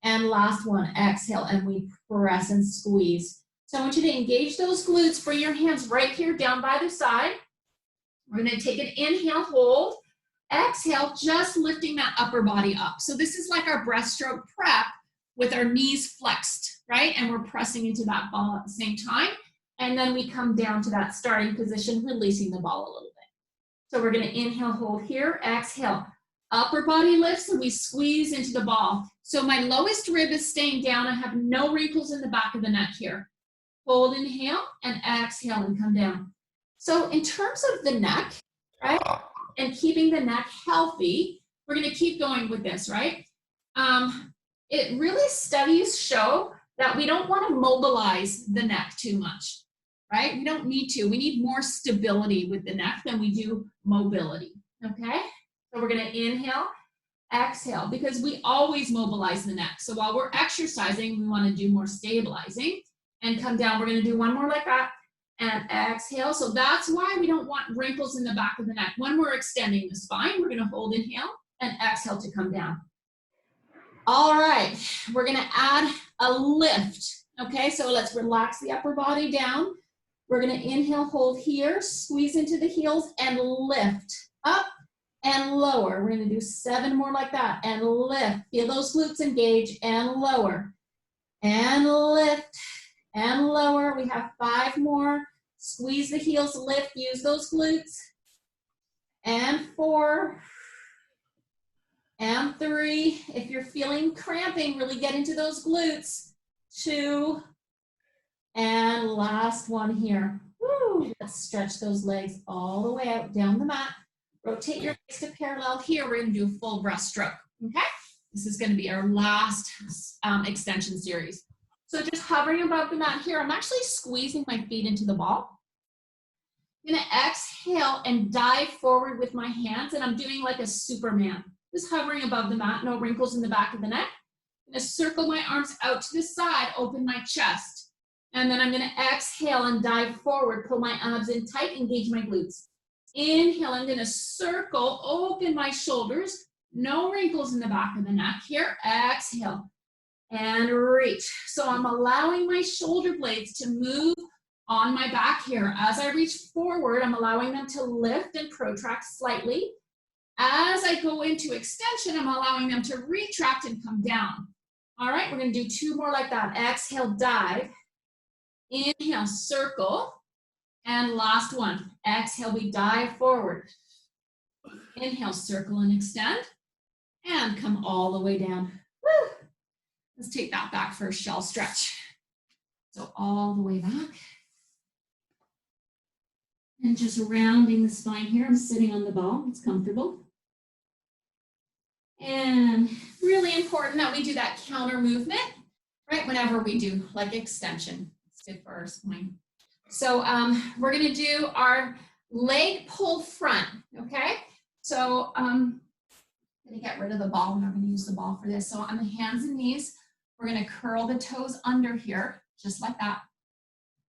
And last one, exhale, and we press and squeeze. So I want you to engage those glutes. Bring your hands right here down by the side. We're gonna take an inhale, hold. Exhale, just lifting that upper body up. So this is like our breaststroke prep with our knees flexed, right? And we're pressing into that ball at the same time. And then we come down to that starting position, releasing the ball a little bit. So we're gonna inhale, hold here, exhale. Upper body lifts and we squeeze into the ball. So my lowest rib is staying down. I have no wrinkles in the back of the neck here. Hold, inhale, and exhale and come down. So in terms of the neck, right, and keeping the neck healthy, we're gonna keep going with this, right? It really, studies show that we don't wanna mobilize the neck too much, right? We don't need to. We need more stability with the neck than we do mobility, okay? So we're gonna inhale, exhale, because we always mobilize the neck. So while we're exercising, we wanna do more stabilizing and come down. We're gonna do 1 more like that. and exhale. So that's why we don't want wrinkles in the back of the neck. When we're extending the spine, we're gonna hold inhale and exhale to come down. All right, we're gonna add a lift. Okay, so let's relax the upper body down. We're gonna inhale, hold here, squeeze into the heels and lift up and lower. We're gonna do 7 more like that and lift. Feel those glutes engage and lower. And lift and lower. We have 5 more. Squeeze the heels, lift, use those glutes. And 4. And 3. If you're feeling cramping, really get into those glutes. 2. And last one here. Woo. Let's stretch those legs all the way out down the mat. Rotate your legs to parallel. Here, we're gonna do a full breaststroke, okay? This is gonna be our last extension series. So just hovering above the mat here, I'm actually squeezing my feet into the ball. I'm gonna exhale and dive forward with my hands, and I'm doing like a Superman. Just hovering above the mat, no wrinkles in the back of the neck. I'm gonna circle my arms out to the side, open my chest. And then I'm gonna exhale and dive forward, pull my abs in tight, engage my glutes. Inhale, I'm gonna circle, open my shoulders, no wrinkles in the back of the neck here. Exhale and reach. So I'm allowing my shoulder blades to move on my back here. As I reach forward, I'm allowing them to lift and protract slightly. As I go into extension, I'm allowing them to retract and come down. All right, we're gonna do 2 more like that. Exhale, dive. Inhale, circle. And last one. Exhale, we dive forward. Inhale, circle and extend. And come all the way down. Woo. Let's take that back for a shell stretch. So all the way back. And just rounding the spine here. I'm sitting on the ball. It's comfortable. And really important that we do that counter movement, right? Whenever we do like extension. It's good for our spine. So we're gonna do our leg pull front, okay? So I'm gonna get rid of the ball. We're not gonna use the ball for this. So on the hands and knees, we're gonna curl the toes under here, just like that.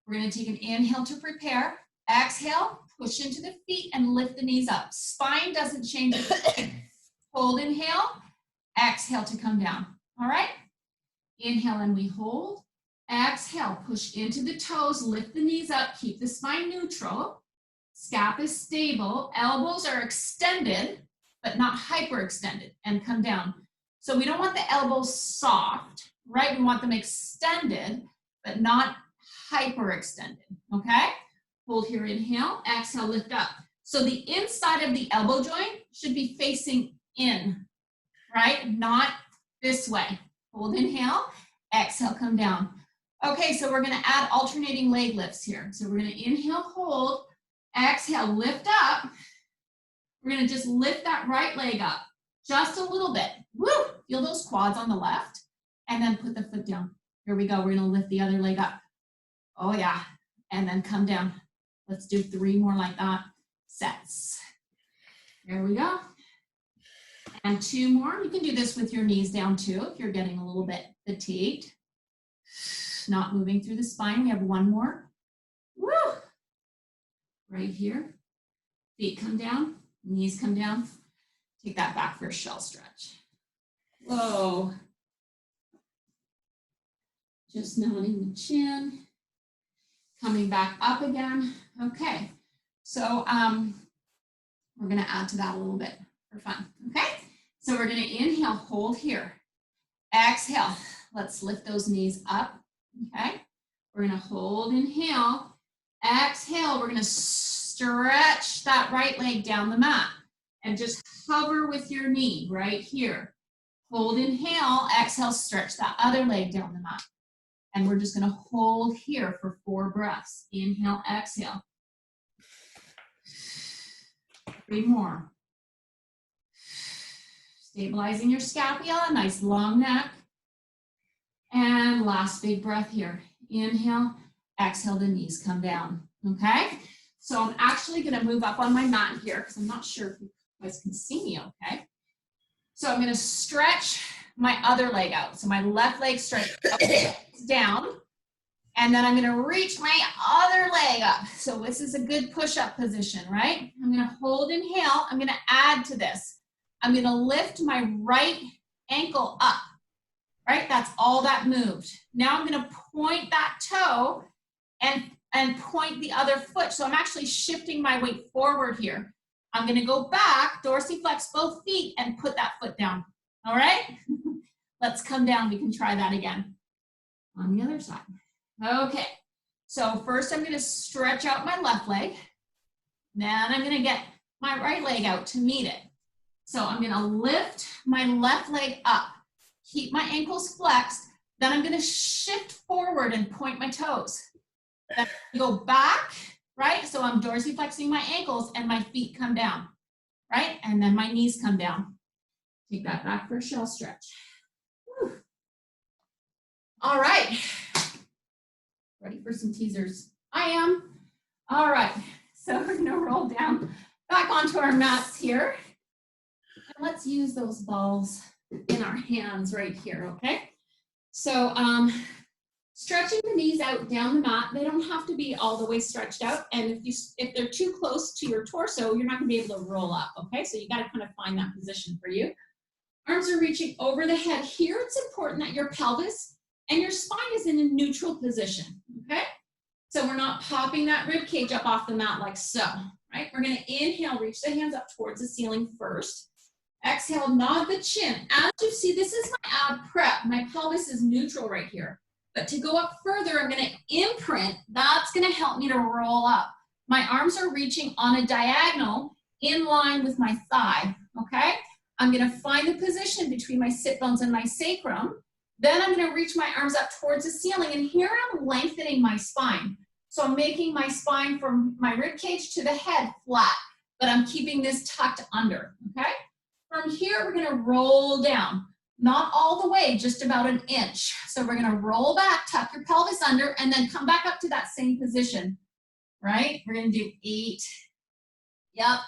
We're gonna take an inhale to prepare. Exhale, push into the feet and lift the knees up. Spine doesn't change. Hold, inhale. Exhale to come down, all right? Inhale and we hold. Exhale, push into the toes, lift the knees up, keep the spine neutral. Scap is stable. Elbows are extended, but not hyperextended, and come down. So we don't want the elbows soft, right? We want them extended, but not hyperextended, okay? Hold here, inhale, exhale, lift up. So the inside of the elbow joint should be facing in, right? Not this way. Hold, inhale, exhale, come down. Okay, so we're gonna add alternating leg lifts here. So we're gonna inhale, hold, exhale, lift up. We're gonna just lift that right leg up, just a little bit. Woo! Feel those quads on the left, and then put the foot down. Here we go, we're gonna lift the other leg up. Oh yeah, and then come down. Let's do 3 more like that, sets. There we go. And 2 more. You can do this with your knees down too if you're getting a little bit fatigued. Not moving through the spine. We have 1 more. Woo! Right here. Feet come down, knees come down. Take that back for a shell stretch. Whoa. Just nodding the chin. Coming back up again. Okay. So we're gonna add to that a little bit for fun, okay? So we're gonna inhale, hold here. Exhale, let's lift those knees up, okay? We're gonna hold, inhale. Exhale, we're gonna stretch that right leg down the mat and just hover with your knee right here. Hold, inhale, exhale, stretch that other leg down the mat. And we're just gonna hold here for 4 breaths. Inhale, exhale. 3 more. Stabilizing your scapula, nice long neck. And last big breath here. Inhale, exhale, the knees come down, okay? So I'm actually gonna move up on my mat here because I'm not sure if you guys can see me okay. So I'm gonna stretch my other leg out. So my left leg stretches down And then I'm gonna reach my other leg up. So this is a good push-up position, right? I'm gonna hold, inhale. I'm gonna add to this. I'm gonna lift my right ankle up, right? That's all that moved. Now I'm gonna point that toe and point the other foot. So I'm actually shifting my weight forward here. I'm gonna go back, dorsiflex both feet, and put that foot down, all right? Let's come down, we can try that again on the other side. Okay, so first I'm gonna stretch out my left leg, then I'm gonna get my right leg out to meet it. So I'm gonna lift my left leg up, keep my ankles flexed, then I'm gonna shift forward and point my toes. Then go back, right? So I'm dorsiflexing my ankles and my feet come down, right? And then my knees come down. Take that back for a shell stretch. Whew. All right. Ready for some teasers? I am. All right, so we're gonna roll down back onto our mats here. And let's use those balls in our hands right here, okay? So stretching the knees out down the mat, they don't have to be all the way stretched out. And if they're too close to your torso, you're not gonna be able to roll up, okay? So you gotta kind of find that position for you. Arms are reaching over the head. Here it's important that your pelvis and your spine is in a neutral position, okay? So we're not popping that rib cage up off the mat like so, right? We're gonna inhale, reach the hands up towards the ceiling first. Exhale, nod the chin. As you see, this is my ab prep. My pelvis is neutral right here. But to go up further, I'm gonna imprint. That's gonna help me to roll up. My arms are reaching on a diagonal in line with my thigh, okay? I'm gonna find the position between my sit bones and my sacrum. Then I'm gonna reach my arms up towards the ceiling, and here I'm lengthening my spine. So I'm making my spine from my rib cage to the head flat, but I'm keeping this tucked under, okay? From here, we're gonna roll down. Not all the way, just about an inch. So we're gonna roll back, tuck your pelvis under, and then come back up to that same position, right? We're gonna do 8. Yep,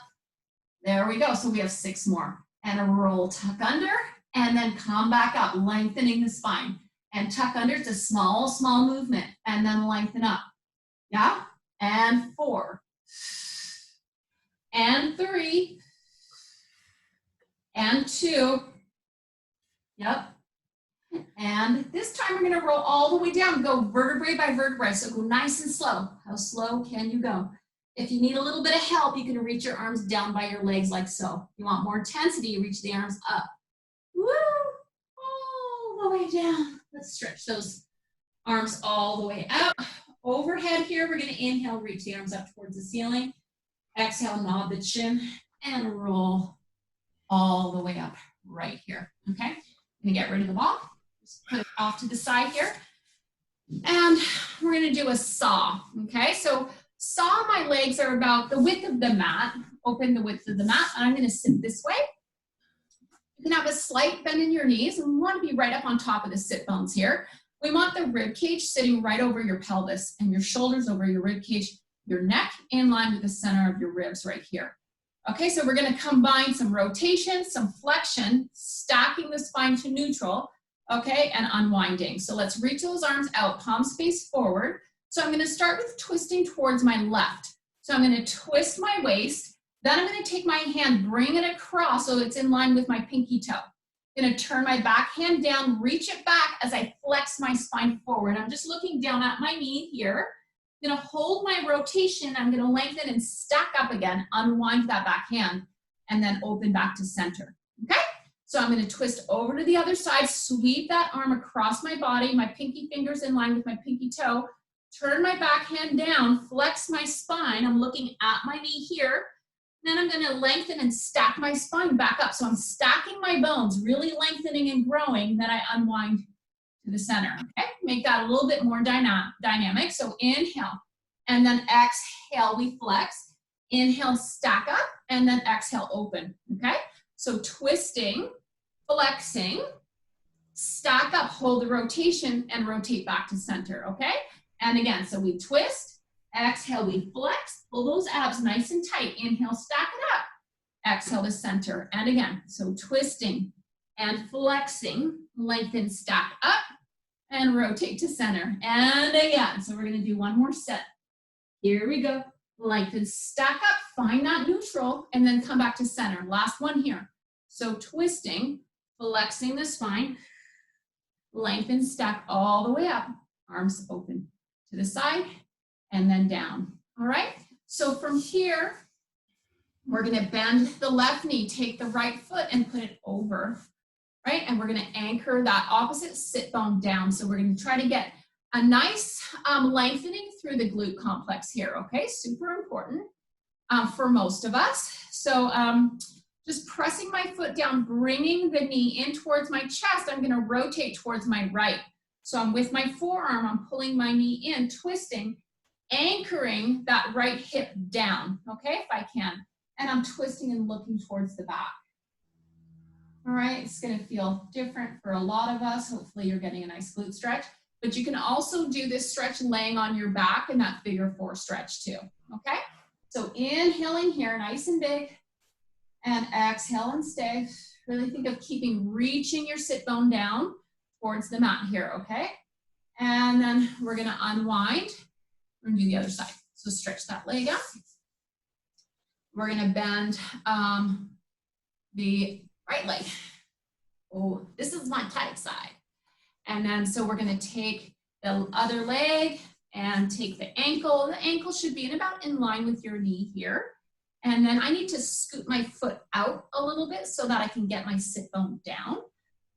there we go. So we have 6 more. And a roll, tuck under, and then come back up, lengthening the spine. And tuck under, it's a small, small movement, and then lengthen up. Yeah, and 4. And 3. And 2. Yep. And this time we're gonna roll all the way down, go vertebrae by vertebrae. So go nice and slow. How slow can you go? If you need a little bit of help, you can reach your arms down by your legs like so. If you want more intensity, you reach the arms up. Woo! All the way down. Let's stretch those arms all the way up. Overhead here, we're gonna inhale, reach the arms up towards the ceiling. Exhale, nod the chin, and roll all the way up right here, okay? I'm gonna get rid of the ball. Just put it off to the side here. And we're gonna do a saw, okay? So saw, my legs are about the width of the mat. Open the width of the mat, and I'm gonna sit this way. You can have a slight bend in your knees, and we wanna be right up on top of the sit bones here. We want the rib cage sitting right over your pelvis and your shoulders over your rib cage, your neck in line with the center of your ribs right here. Okay, so we're gonna combine some rotation, some flexion, stacking the spine to neutral, okay, and unwinding. So let's reach those arms out, palms face forward. So I'm gonna start with twisting towards my left. So I'm gonna twist my waist, then I'm gonna take my hand, bring it across so it's in line with my pinky toe. I'm gonna turn my back hand down, reach it back as I flex my spine forward. I'm just looking down at my knee here. I'm gonna hold my rotation, I'm gonna lengthen and stack up again, unwind that back hand, and then open back to center, okay? So I'm gonna twist over to the other side, sweep that arm across my body, my pinky fingers in line with my pinky toe, turn my back hand down, flex my spine, I'm looking at my knee here, then I'm gonna lengthen and stack my spine back up. So I'm stacking my bones, really lengthening and growing, then I unwind to the center, okay? Make that a little bit more dynamic. So inhale, and then exhale, we flex. Inhale, stack up, and then exhale, open, okay? So twisting, flexing, stack up, hold the rotation, and rotate back to center, okay? And again, so we twist, exhale, we flex, pull those abs nice and tight. Inhale, stack it up. Exhale to center. And again, so twisting and flexing, lengthen, stack up, and rotate to center. And again, so we're gonna do one more set. Here we go. Lengthen, stack up, find that neutral, and then come back to center. Last one here. So twisting, flexing the spine, lengthen, stack all the way up, arms open to the side, and then down. All right? So from here, we're gonna bend the left knee, take the right foot and put it over, right? And we're gonna anchor that opposite sit bone down. So we're gonna try to get a nice lengthening through the glute complex here, okay? Super important for most of us. So just pressing my foot down, bringing the knee in towards my chest, I'm gonna rotate towards my right. So I'm with my forearm, I'm pulling my knee in, twisting, anchoring that right hip down, okay, if I can. And I'm twisting and looking towards the back. All right, it's gonna feel different for a lot of us. Hopefully you're getting a nice glute stretch, but you can also do this stretch laying on your back in that figure 4 stretch too, okay? So inhaling here, nice and big, and exhale and stay. Really think of reaching your sit bone down towards the mat here, okay? And then we're gonna unwind. We're gonna do the other side. So stretch that leg up. We're gonna bend the right leg. Oh, this is my tight side. And then, so we're gonna take the other leg and take the ankle. The ankle should be about in line with your knee here. And then I need to scoot my foot out a little bit so that I can get my sit bone down.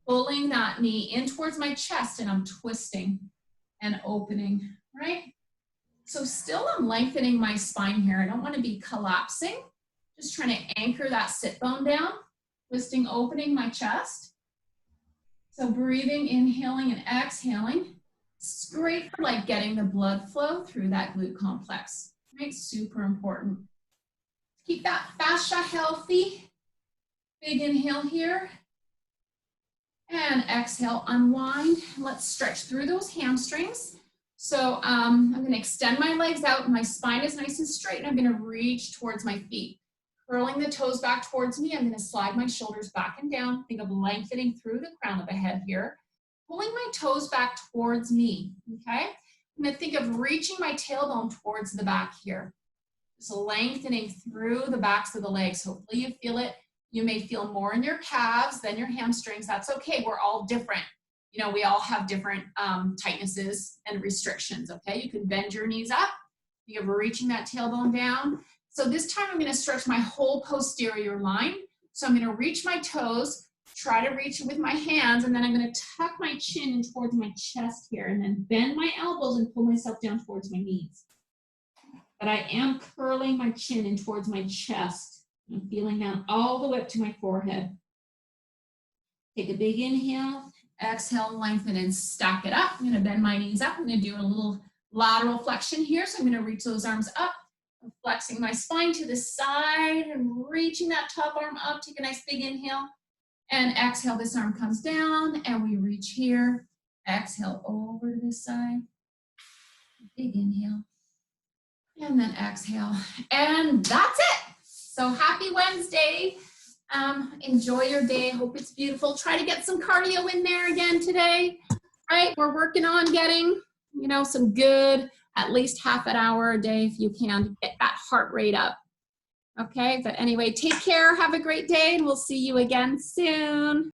Pulling that knee in towards my chest and I'm twisting and opening, right? So still I'm lengthening my spine here. I don't want to be collapsing. Just trying to anchor that sit bone down, twisting, opening my chest. So breathing, inhaling and exhaling. It's great for like getting the blood flow through that glute complex, right? Super important. Keep that fascia healthy. Big inhale here. And exhale, unwind. Let's stretch through those hamstrings. So I'm gonna extend my legs out. My spine is nice and straight and I'm gonna reach towards my feet. Curling the toes back towards me. I'm gonna slide my shoulders back and down. Think of lengthening through the crown of the head here. Pulling my toes back towards me, okay? I'm gonna think of reaching my tailbone towards the back here. Just lengthening through the backs of the legs. Hopefully you feel it. You may feel more in your calves than your hamstrings. That's okay, we're all different. You know, we all have different tightnesses and restrictions, okay? You can bend your knees up. You're reaching that tailbone down. So this time I'm gonna stretch my whole posterior line. So I'm gonna reach my toes, try to reach with my hands, and then I'm gonna tuck my chin in towards my chest here and then bend my elbows and pull myself down towards my knees. But I am curling my chin in towards my chest. I'm feeling down all the way up to my forehead. Take a big inhale, exhale, lengthen and stack it up. I'm gonna bend my knees up. I'm gonna do a little lateral flexion here. So I'm gonna reach those arms up. I'm flexing my spine to the side and reaching that top arm up. Take a nice big inhale and exhale. This arm comes down and we reach here. Exhale over to this side. Big inhale. And then exhale. And that's it. So happy Wednesday. Enjoy your day. Hope it's beautiful. Try to get some cardio in there again today. Right? We're working on getting, you know, some good, at least half an hour a day if you can, to get that heart rate up. Okay, but anyway, take care. Have a great day and we'll see you again soon.